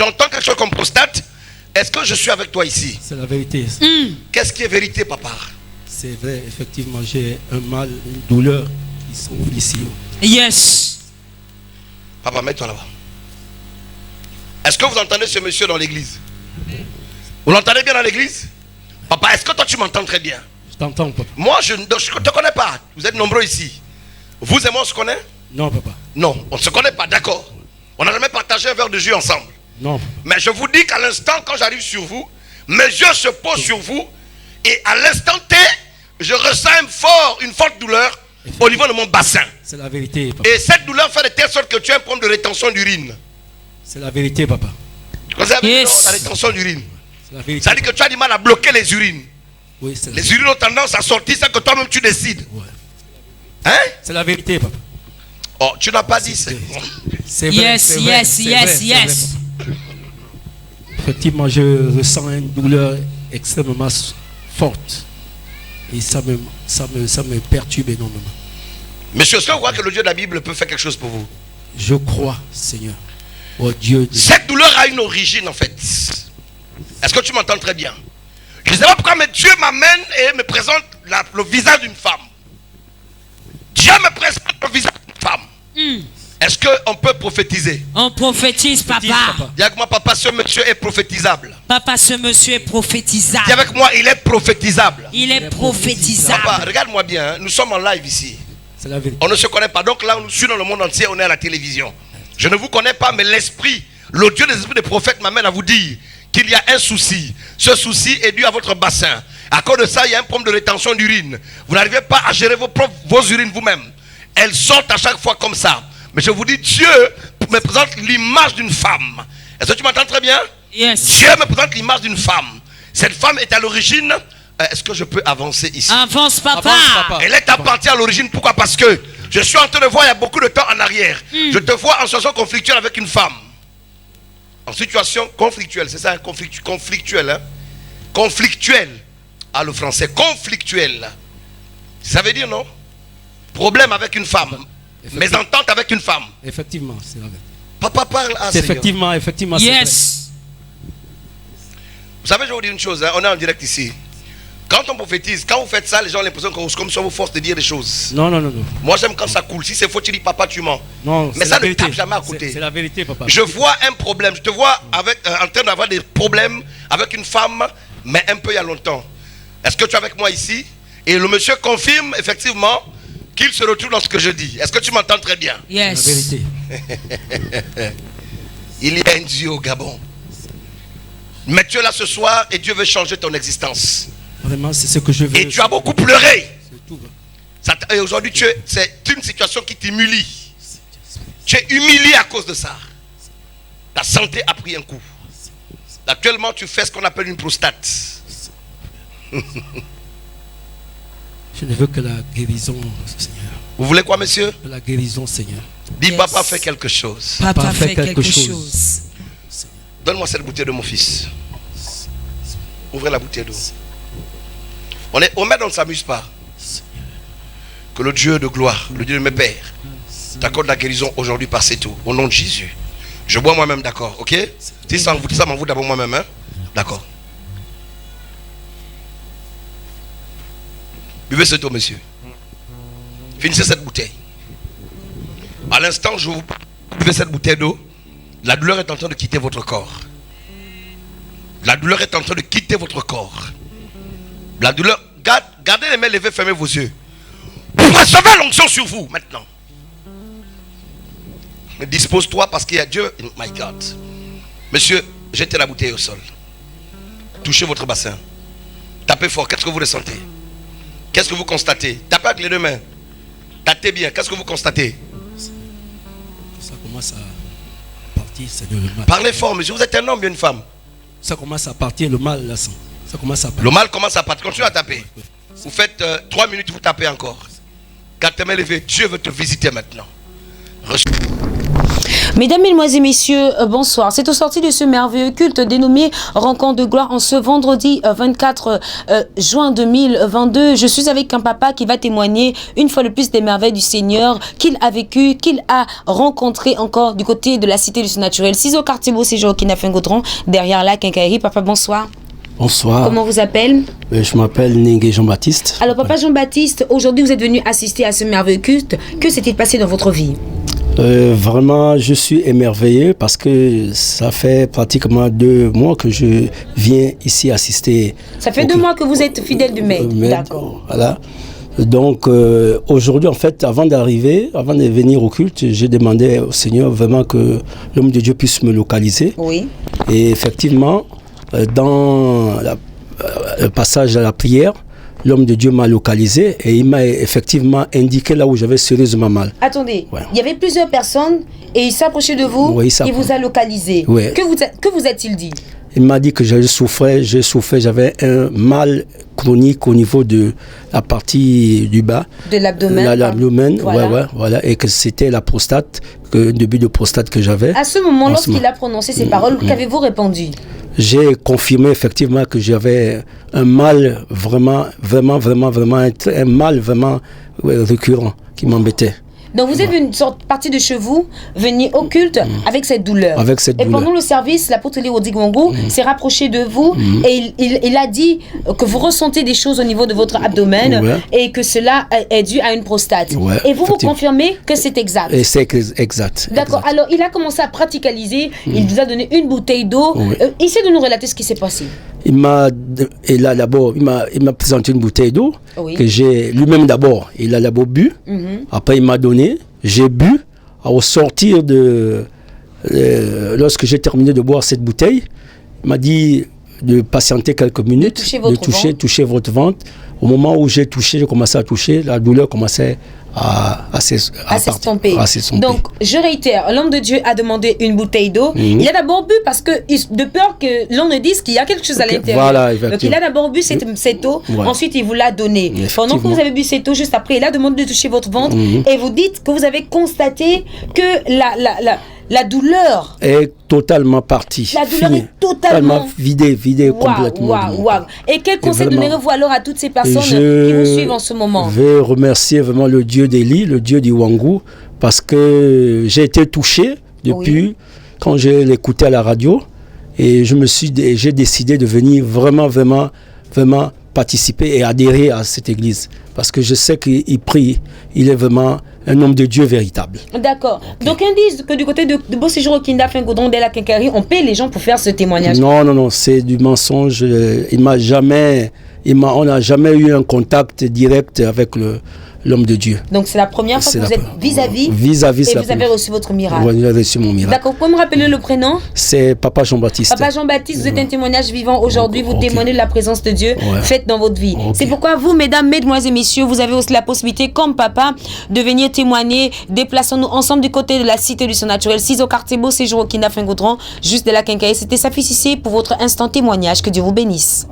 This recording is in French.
J'entends quelque chose comme prostate. Est-ce que je suis avec toi ici? C'est la vérité. Qu'est-ce qui est vérité, papa? C'est vrai, effectivement, j'ai un mal, une douleur qui sont ici. Yes. Papa, mets-toi là-bas. Est-ce que vous entendez ce monsieur dans l'église? Vous l'entendez bien dans l'église? Papa, est-ce que toi tu m'entends très bien? Je t'entends, papa. Moi, je ne te connais pas. Vous êtes nombreux ici. Vous et moi, on se connaît? Non, papa. Non, on ne se connaît pas, d'accord. On n'a jamais partagé un verre de jus ensemble. Non. Mais je vous dis qu'à l'instant, quand j'arrive sur vous, mes yeux se posent sur vous. Et à l'instant T, je ressens une forte douleur au niveau de mon bassin. C'est la vérité, papa. Et cette douleur fait de telle sorte que tu as un problème de rétention d'urine. C'est la vérité, papa. Tu connais la rétention d'urine? C'est la vérité. Ça veut dire que tu as du mal à bloquer les urines. Oui, c'est la Les urines ont tendance à sortir sans que toi-même tu décides. Ouais. Hein? C'est la vérité, papa. Oh, tu n'as pas dit ça. C'est vrai. Yes, c'est vrai, yes, c'est yes, vrai, c'est yes. vrai. Effectivement, je ressens une douleur extrêmement forte. Et ça me perturbe énormément. Monsieur, est-ce que vous croyez que le Dieu de la Bible peut faire quelque chose pour vous? Je crois, Seigneur. Oh Dieu. Cette douleur a une origine en fait. Est-ce que tu m'entends très bien? Je ne sais pas pourquoi, mais Dieu m'amène et me présente le visage d'une femme. Dieu me présente le visage d'une femme. Est-ce qu'on peut prophétiser? On prophétise, papa. Dis avec moi, papa, ce monsieur est prophétisable. Papa, ce monsieur est prophétisable. Dis avec moi, il est prophétisable. Il est prophétisable. Papa, regarde-moi bien, hein, nous sommes en live ici. C'est la vérité. On ne se connaît pas. Donc là, nous sommes dans le monde entier, on est à la télévision. Je ne vous connais pas, mais l'esprit, le Dieu des esprits des prophètes m'amène à vous dire qu'il y a un souci. Ce souci est dû à votre bassin. À cause de ça, il y a un problème de rétention d'urine. Vous n'arrivez pas à gérer vos urines vous-même. Elles sortent à chaque fois comme ça. Mais je vous dis, Dieu me présente l'image d'une femme. Est-ce que tu m'entends très bien? Yes. Dieu me présente l'image d'une femme. Cette femme est à l'origine. Est-ce que je peux avancer ici? Avance, papa. Avance, papa. Elle est appartie à l'origine. Pourquoi? Parce que je suis en train de voir il y a beaucoup de temps en arrière. Je te vois en situation conflictuelle avec une femme. En situation conflictuelle. C'est ça, un conflictuel. Hein? Conflictuel. Ah, le français. Conflictuel. Ça veut dire non? Problème avec une femme. Mésentente avec une femme. Effectivement, c'est la vérité. Papa parle à Seigneur. Effectivement. Yes. Vous savez, je vais vous dire une chose. Hein? On est en direct ici. Quand on prophétise, quand vous faites ça, les gens ont l'impression que c'est comme si on vous force de dire des choses. Non. Moi, j'aime quand ça coule. Si c'est faux, tu dis papa, tu mens. Non, mais ça ne tape jamais à côté. C'est la vérité, papa. Je vois un problème. Je te vois avec, en train d'avoir des problèmes avec une femme, mais un peu il y a longtemps. Est-ce que tu es avec moi ici? Et le monsieur confirme effectivement qu'il se retrouve dans ce que je dis. Est-ce que tu m'entends très bien? Yes. La vérité. Il y a un Dieu au Gabon. Mais tu es là ce soir et Dieu veut changer ton existence. Vraiment, c'est ce que je veux. Et tu as beaucoup pleuré. C'est tout. Et aujourd'hui, c'est une situation qui t'humilie. Tu es humilié à cause de ça. Ta santé a pris un coup. Actuellement, tu fais ce qu'on appelle une prostate. Je ne veux que la guérison, Seigneur. Vous voulez quoi, monsieur? Que la guérison, Seigneur. Dis, Yes. papa, fais quelque chose. Papa fait quelque chose. Donne-moi cette bouteille de mon fils. Ouvrez la bouteille d'eau. Au maître, on ne s'amuse pas. Que le Dieu de gloire, le Dieu de mes pères, t'accorde la guérison aujourd'hui par ces tours. Au nom de Jésus. Je bois moi-même, d'accord, ok? Si ça m'en vaut d'abord moi-même, hein? D'accord. Buvez ce tour, monsieur. Finissez cette bouteille. À l'instant, je vous buvez cette bouteille d'eau. La douleur est en train de quitter votre corps. La douleur est en train de quitter votre corps. La douleur, gardez les mains levées, fermez vos yeux. Vous recevez l'onction sur vous maintenant. Dispose-toi parce qu'il y a Dieu. My God. Monsieur, jetez la bouteille au sol. Touchez votre bassin. Tapez fort. Qu'est-ce que vous ressentez? Qu'est-ce que vous constatez? Tapez avec les deux mains. Tapez bien. Qu'est-ce que vous constatez? Ça commence à partir, Seigneur, le mal. Parlez fort, monsieur. Vous êtes un homme ou une femme? Ça commence à partir, le mal, là. Ça commence à partir. Le mal commence à partir. Continuez à taper. Vous faites 3 minutes, vous tapez encore. Garde tes mains levées. Dieu veut te visiter maintenant. Mesdames, Mesdemoiselles et Messieurs, bonsoir. C'est au sorti de ce merveilleux culte dénommé Rencontre de gloire en ce vendredi 24 juin 2022. Je suis avec un papa qui va témoigner une fois de plus des merveilles du Seigneur qu'il a vécu, qu'il a rencontré encore du côté de la cité du surnaturel. 6 au quartier Beau Séjour qui n'a fait un Gaudron derrière la quincaillerie. Papa, bonsoir. Bonsoir. Comment vous appelez? Je m'appelle Ningue Jean-Baptiste. Alors, papa Jean-Baptiste, aujourd'hui vous êtes venu assister à ce merveilleux culte. Que s'est-il passé dans votre vie? Vraiment, je suis émerveillé parce que ça fait pratiquement 2 mois que je viens ici assister. Ça fait 2 mois que vous êtes fidèle du maître. D'accord. Voilà. Donc, aujourd'hui, en fait, avant de venir au culte, j'ai demandé au Seigneur vraiment que l'homme de Dieu puisse me localiser. Oui. Et effectivement, dans le passage à la prière, l'homme de Dieu m'a localisé et il m'a effectivement indiqué là où j'avais sérieusement mal. Attendez, Ouais. il y avait plusieurs personnes et il s'approchait de vous, Oui, il vous a localisé. Ouais. Que vous a-t-il dit? Il m'a dit que je souffrais, j'avais un mal chronique au niveau de la partie du bas. De l'abdomen. L'abdomen, Voilà. voilà, et que c'était la prostate, le début de prostate que j'avais. À ce moment, En ce lorsqu'il a prononcé ces paroles, qu'avez-vous répondu? J'ai confirmé effectivement que j'avais un mal vraiment un mal vraiment récurrent qui m'embêtait. Donc vous êtes venu parti de chez vous, venir au culte avec cette douleur. Avec cette et douleur. pendant le service, l'apôtre Léo Digwango s'est rapproché de vous et il a dit que vous ressentez des choses au niveau de votre abdomen Ouais. et que cela est dû à une prostate. Ouais, et vous effectivement. confirmez que c'est exact. Et c'est exact. D'accord, exact. alors il a commencé à praticaliser, il vous a donné une bouteille d'eau. Oui. Essayez de nous relater ce qui s'est passé. Il m'a présenté une bouteille d'eau Oui. que j'ai lui-même d'abord, il a d'abord bu. Après il m'a donné, j'ai bu. Au sortir lorsque j'ai terminé de boire cette bouteille, il m'a dit de patienter quelques minutes, toucher votre ventre. Au moment où j'ai commencé à toucher, la douleur commençait à s'estomper. s'estomper. Donc, je réitère, l'homme de Dieu a demandé une bouteille d'eau. Il a d'abord bu parce que, de peur que l'on ne dise qu'il y a quelque chose à l'intérieur. Voilà, donc, il a d'abord bu cette eau, Ouais. ensuite il vous l'a donnée. Pendant que vous avez bu cette eau, juste après, il a demandé de toucher votre ventre et vous dites que vous avez constaté que la douleur est totalement partie. La douleur finie, est totalement vidée complètement. Waouh. Et quel conseil vraiment, donnerez-vous alors à toutes ces personnes qui vous suivent en ce moment? Je vais remercier vraiment le Dieu d'Élie, le Dieu du Wangu, parce que j'ai été touché depuis quand je l'écoutais à la radio et j'ai décidé de venir vraiment participer et adhérer à cette église parce que je sais qu'il prie, il est vraiment un homme de Dieu véritable. D'accord. Donc, ils disent que du côté de Beau Séjour au Kinda Fingodron de la Quincaillerie, on paie les gens pour faire ce témoignage. Non, c'est du mensonge. On n'a jamais eu un contact direct avec l'homme de Dieu. Donc, c'est la première fois que vous êtes vis-à-vis et vous avez reçu votre miracle. Oui, j'ai reçu mon miracle. D'accord. Vous pouvez me rappeler le prénom? C'est Papa Jean-Baptiste. Papa Jean-Baptiste, vous êtes un témoignage vivant aujourd'hui. Vous témoignez de la présence de Dieu faite dans votre vie. C'est pourquoi vous, mesdames, mesdemoiselles et messieurs, vous avez aussi la possibilité, comme papa, de venir témoigner. Déplaçons-nous ensemble du côté de la cité du surnaturel. 6 au quartier Beau Séjour au Kinda Fingodron, juste de la Quincaillerie. C'était Safi Cissé pour votre instant témoignage. Que Dieu vous bénisse.